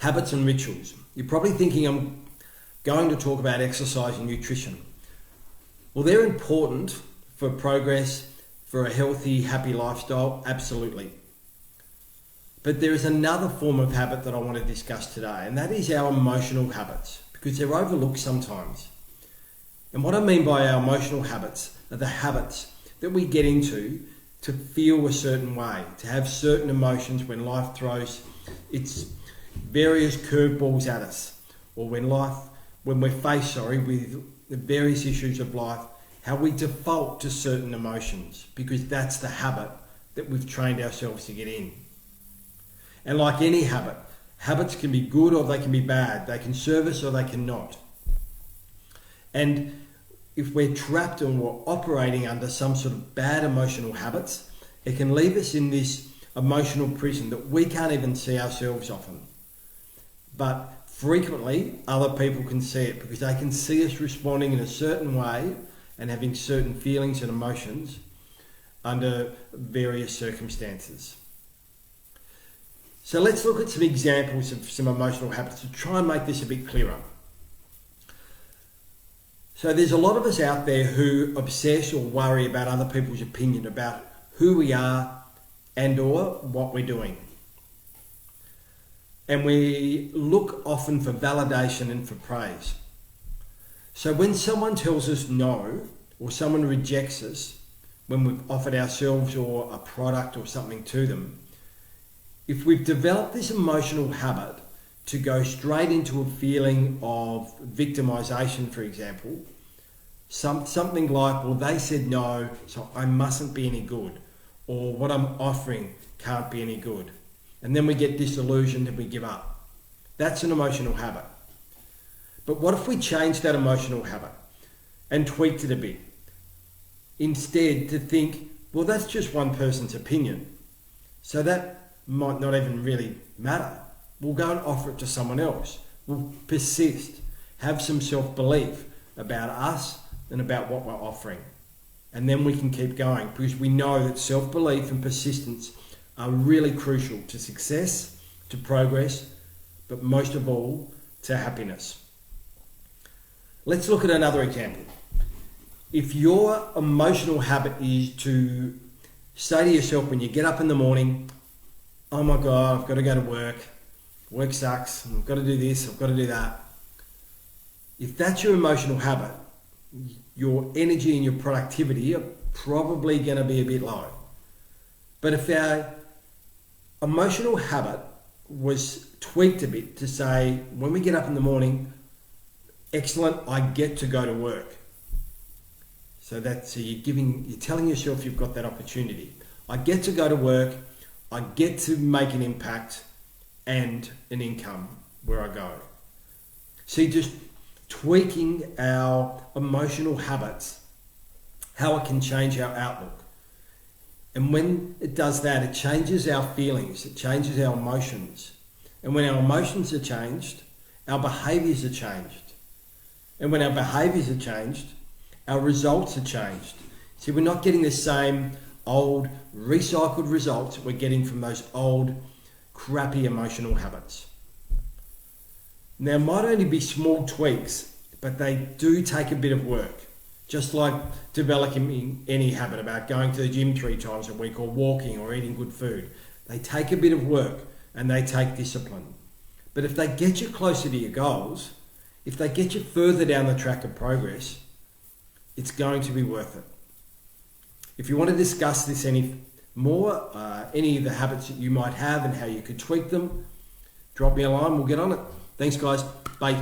habits and rituals. You're probably thinking I'm going to talk about exercise and nutrition. Well, they're important for progress, for a healthy, happy lifestyle, absolutely. But there is another form of habit that I want to discuss today, and that is our emotional habits, because they're overlooked sometimes. And what I mean by our emotional habits are the habits that we get into to feel a certain way, to have certain emotions when life throws its various curveballs at us, or when we're faced with the various issues of life, how we default to certain emotions, because that's the habit that we've trained ourselves to get in. And like any habit, habits can be good or they can be bad. They can serve us or they cannot. And if we're trapped and we're operating under some sort of bad emotional habits, it can leave us in this emotional prison that we can't even see ourselves often. But frequently, other people can see it because they can see us responding in a certain way and having certain feelings and emotions under various circumstances. So let's look at some examples of some emotional habits to try and make this a bit clearer. So there's a lot of us out there who obsess or worry about other people's opinion about who we are and or what we're doing. And we look often for validation and for praise. So when someone tells us no, or someone rejects us, when we've offered ourselves or a product or something to them, if we've developed this emotional habit to go straight into a feeling of victimization, for example, something like, well, they said no, so I mustn't be any good, or what I'm offering can't be any good. And then we get disillusioned and we give up. That's an emotional habit. But what if we change that emotional habit and tweaked it a bit? Instead, to think, well, that's just one person's opinion, so that might not even really matter. We'll go and offer it to someone else. We'll persist, have some self-belief about us and about what we're offering. And then we can keep going, because we know that self-belief and persistence are really crucial to success, to progress, but most of all, to happiness. Let's look at another example. If your emotional habit is to say to yourself when you get up in the morning, oh my God, I've got to go to work. Work sucks. I've got to do this. I've got to do that. If that's your emotional habit, your energy and your productivity are probably going to be a bit low. But if our emotional habit was tweaked a bit to say, when we get up in the morning, excellent, I get to go to work. So you're telling yourself you've got that opportunity. I get to go to work. I get to make an impact and an income where I go. See, just tweaking our emotional habits, how it can change our outlook. And when it does that, it changes our feelings, it changes our emotions. And when our emotions are changed, our behaviours are changed. And when our behaviours are changed, our results are changed. See, we're not getting the same old recycled results we're getting from those old crappy emotional habits. Now, it might only be small tweaks, but they do take a bit of work. Just like developing any habit about going to the gym 3 times a week or walking or eating good food. They take a bit of work and they take discipline. But if they get you closer to your goals, if they get you further down the track of progress, it's going to be worth it. If you want to discuss this any more, any of the habits that you might have and how you could tweak them, drop me a line, we'll get on it. Thanks guys, bye.